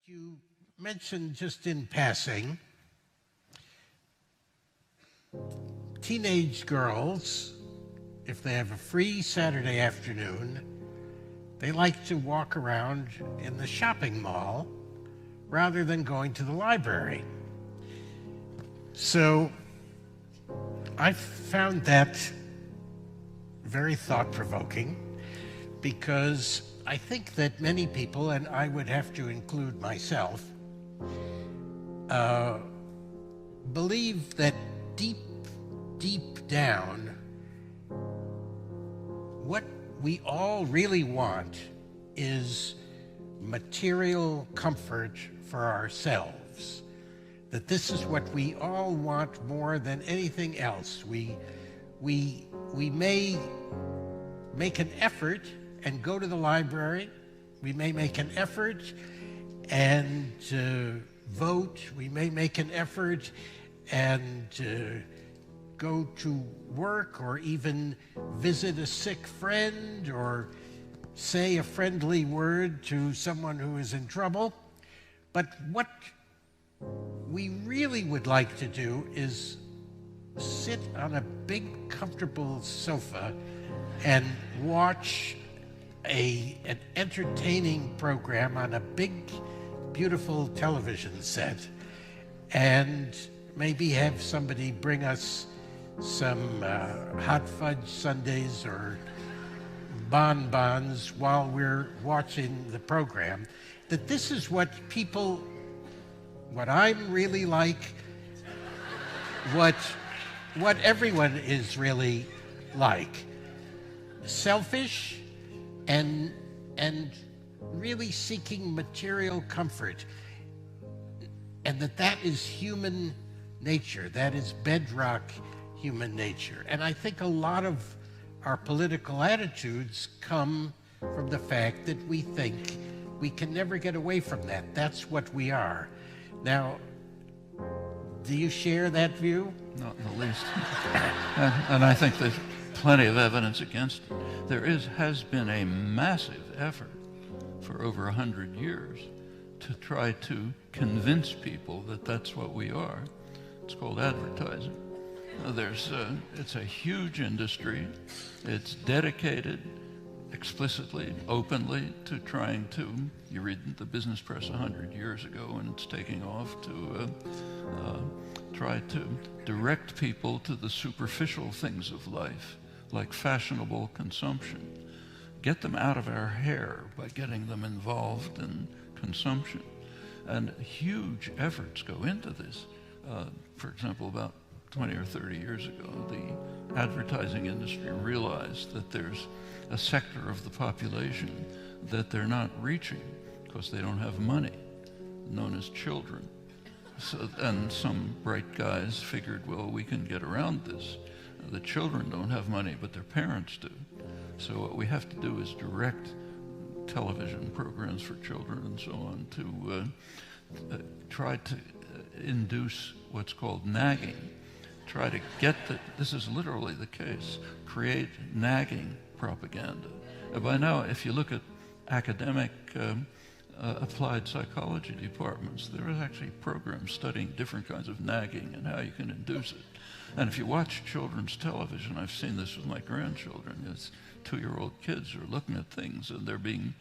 You mentioned just in passing, teenage girls, if they have a free Saturday afternoon, they like to walk around in the shopping mall rather than going to the library. So I found that very thought-provoking because I think that many people, and I would have to include myself, believe that deep down, what we all really want is material comfort for ourselves. That this is what we all want more than anything else. We may make an effort and go to the library. We may make an effort and vote. We may make an effort and go to work or even visit a sick friend or say a friendly word to someone who is in trouble. But what we really would like to do is sit on a big, comfortable sofa and watch an entertaining program on a big, beautiful television set, and maybe have somebody bring us some hot fudge sundaes or bonbons while we're watching the program. That this is what I'm really like, what everyone is really like. Selfish and really seeking material comfort, and that is human nature. That is bedrock human nature. And I think a lot of our political attitudes come from the fact that we think we can never get away from that. That's what we are. Now, do you share that view? Not in the least. and I think there's plenty of evidence against it. There has been a massive effort for over 100 years to try to convince people that that's what we are. It's called advertising. It's a huge industry. It's dedicated explicitly, openly, to trying to, you read the business press 100 years ago, and it's taking off to try to direct people to the superficial things of life, like fashionable consumption. Get them out of our hair by getting them involved in consumption. And huge efforts go into this. For example, about 20 or 30 years ago, the advertising industry realized that there's a sector of the population that they're not reaching because they don't have money, known as children. So, and some bright guys figured, well, we can get around this. The children don't have money, but their parents do. So what we have to do is direct television programs for children and so on to try to induce what's called nagging. Try to get this is literally the case, create nagging propaganda. By now, if you look at academic applied psychology departments, there are actually programs studying different kinds of nagging and how you can induce it. And if you watch children's television, I've seen this with my grandchildren, it's 2-year-old kids who are looking at things and they're being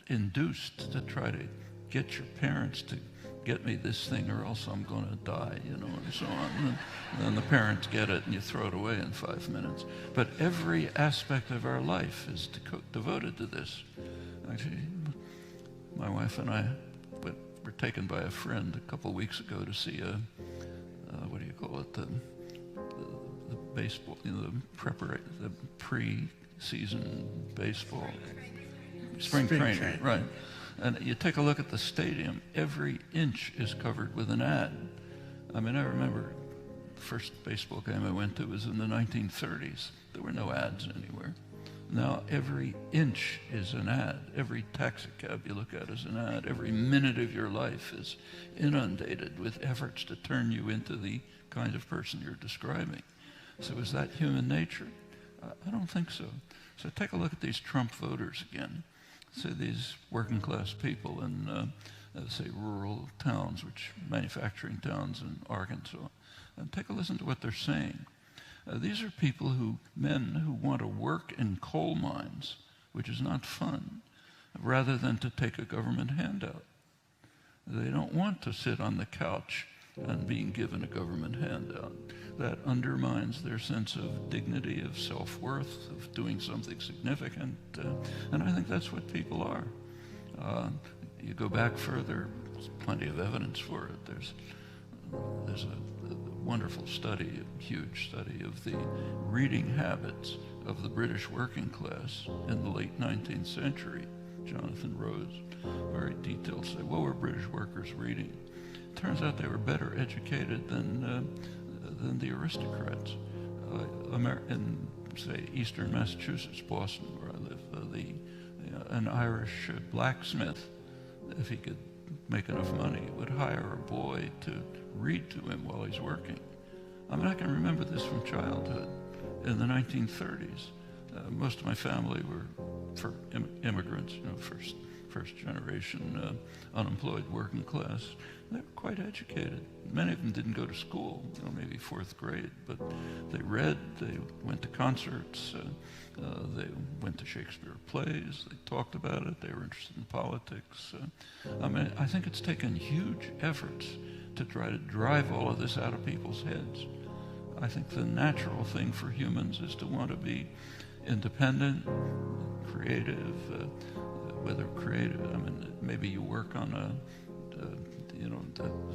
induced to try to get your parents to get me this thing or else I'm going to die, and so on. And then the parents get it and you throw it away in 5 minutes. But every aspect of our life is devoted to this. Actually, my wife and I were taken by a friend a couple weeks ago to see what do you call it, the baseball, the pre-season baseball. Spring training, right. And you take a look at the stadium, every inch is covered with an ad. I mean, I remember the first baseball game I went to was in the 1930s. There were no ads anywhere. Now every inch is an ad. Every taxi cab you look at is an ad. Every minute of your life is inundated with efforts to turn you into the kind of person you're describing. So is that human nature? I don't think so. So take a look at these Trump voters again. say, these working class people in, say, rural towns, manufacturing towns in Arkansas, and take a listen to what they're saying. These are people men who want to work in coal mines, which is not fun, rather than to take a government handout. They don't want to sit on the couch and being given a government handout. That undermines their sense of dignity, of self-worth, of doing something significant, and I think that's what people are. You go back further, there's plenty of evidence for it. There's a wonderful study, a huge study of the reading habits of the British working class in the late 19th century. Jonathan Rose, very detailed, say, what were British workers reading? Turns out they were better educated than the aristocrats. In, say, eastern Massachusetts, Boston, where I live, an Irish blacksmith, if he could make enough money, would hire a boy to read to him while he's working. I mean, I can remember this from childhood. In the 1930s, most of my family were immigrants, first generation unemployed working class. They were quite educated. Many of them didn't go to school, maybe fourth grade, but they read, they went to concerts, they went to Shakespeare plays, they talked about it, they were interested in politics. I think it's taken huge efforts to try to drive all of this out of people's heads. I think the natural thing for humans is to want to be independent, creative, whether creative, maybe you work on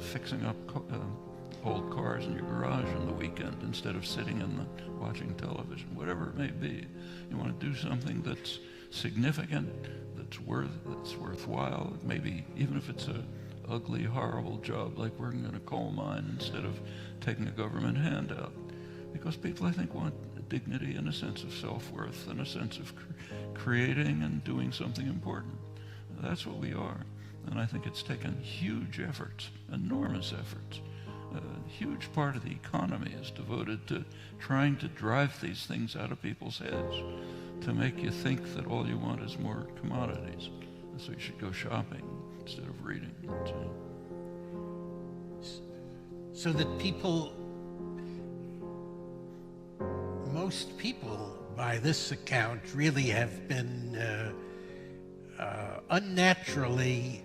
fixing up old cars in your garage on the weekend instead of sitting watching television, whatever it may be. You want to do something that's significant, that's worthwhile, maybe even if it's a ugly, horrible job like working in a coal mine instead of taking a government handout. Because people, I think, want dignity and a sense of self-worth and a sense of creating and doing something important. That's what we are. And I think it's taken huge efforts, enormous efforts. A huge part of the economy is devoted to trying to drive these things out of people's heads, to make you think that all you want is more commodities. And so you should go shopping instead of reading. So that most people, by this account, really have been unnaturally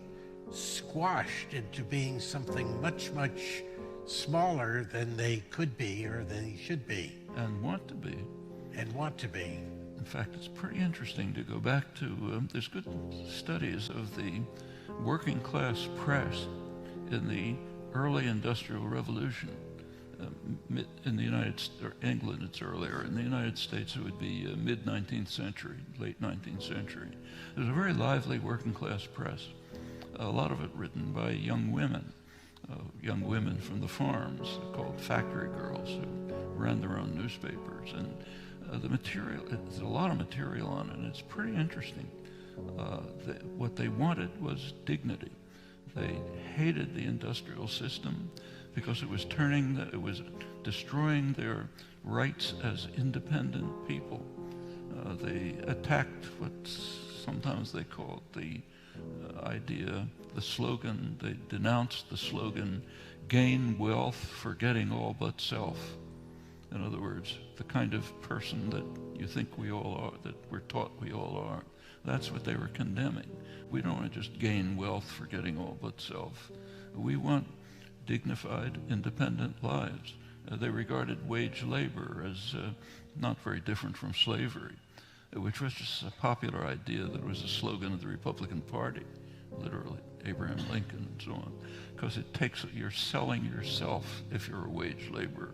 squashed into being something much, much smaller than they could be or than they should be. And want to be. In fact, it's pretty interesting to go back to, there's good studies of the working class press in the early Industrial Revolution. In the United States, or England it's earlier, in the United States it would be mid-19th century, late 19th century. There's a very lively working class press, a lot of it written by young women from the farms called factory girls who ran their own newspapers. And the material, there's a lot of material on it, and it's pretty interesting. What they wanted was dignity. They hated the industrial system because it was destroying their rights as independent people. They attacked what sometimes they called the slogan, they denounced the slogan, gain wealth forgetting all but self. In other words, the kind of person that you think we all are, that we're taught we all are, that's what they were condemning. We don't want to just gain wealth forgetting all but self. We want dignified, independent lives. They regarded wage labor as not very different from slavery, which was just a popular idea that was a slogan of the Republican Party, literally, Abraham Lincoln and so on, because you're selling yourself if you're a wage laborer.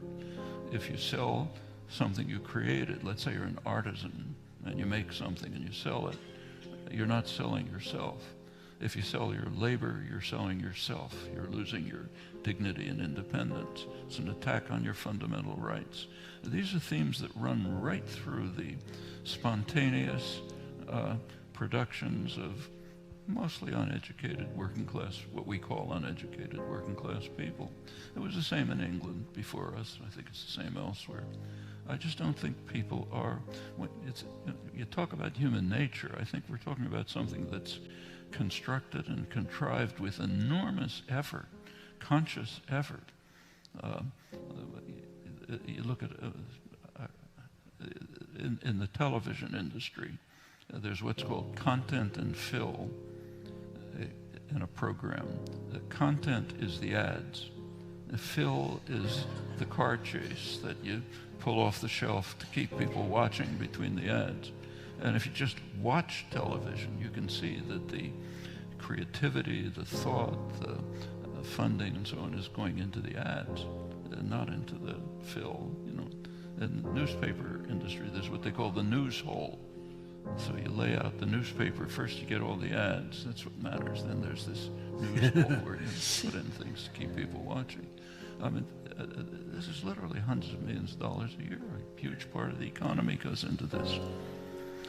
If you sell something you created, let's say you're an artisan and you make something and you sell it, you're not selling yourself. If you sell your labor, you're selling yourself. You're losing your dignity and independence. It's an attack on your fundamental rights. These are themes that run right through the spontaneous productions of mostly uneducated working class, what we call uneducated working class people. It was the same in England before us. I think it's the same elsewhere. I just don't think people are, you talk about human nature, I think we're talking about something that's constructed and contrived with enormous effort, conscious effort. You look at, in the television industry, there's what's called content and fill in a program. The content is the ads. The fill is the car chase that you pull off the shelf to keep people watching between the ads. And if you just watch television, you can see that the creativity, the thought, the funding and so on is going into the ads and not into the fill. You know, in the newspaper industry, there's what they call the news hole. So you lay out the newspaper, first you get all the ads, that's what matters. Then there's this news hole where you put in things to keep people watching. I mean, this is literally hundreds of millions of dollars a year. A huge part of the economy goes into this.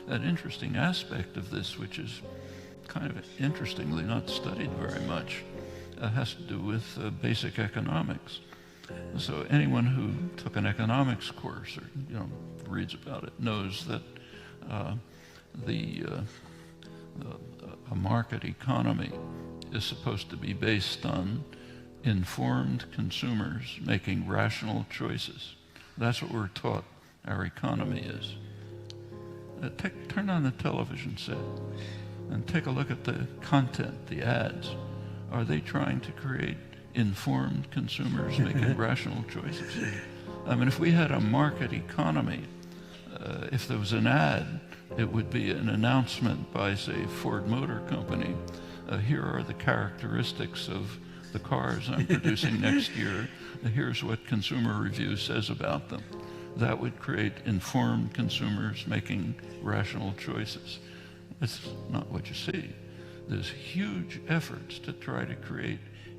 An interesting aspect of this, which is kind of interestingly not studied very much, has to do with basic economics. So anyone who took an economics course or reads about it knows that a market economy is supposed to be based on informed consumers making rational choices. That's what we're taught our economy is. Turn on the television set and take a look at the content, the ads. Are they trying to create informed consumers making rational choices? I mean, if we had a market economy, if there was an ad, it would be an announcement by, say, Ford Motor Company. Here are the characteristics of the cars I'm producing next year. Here's what Consumer Review says about them. That would create informed consumers making rational choices. That's not what you see. There's huge efforts to try to create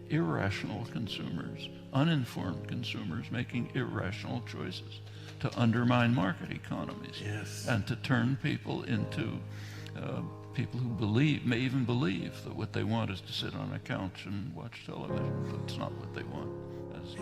irrational consumers, uninformed consumers making irrational choices, to undermine market economies, yes, and to turn people into people who may even believe that what they want is to sit on a couch and watch television. That's not what they want. That's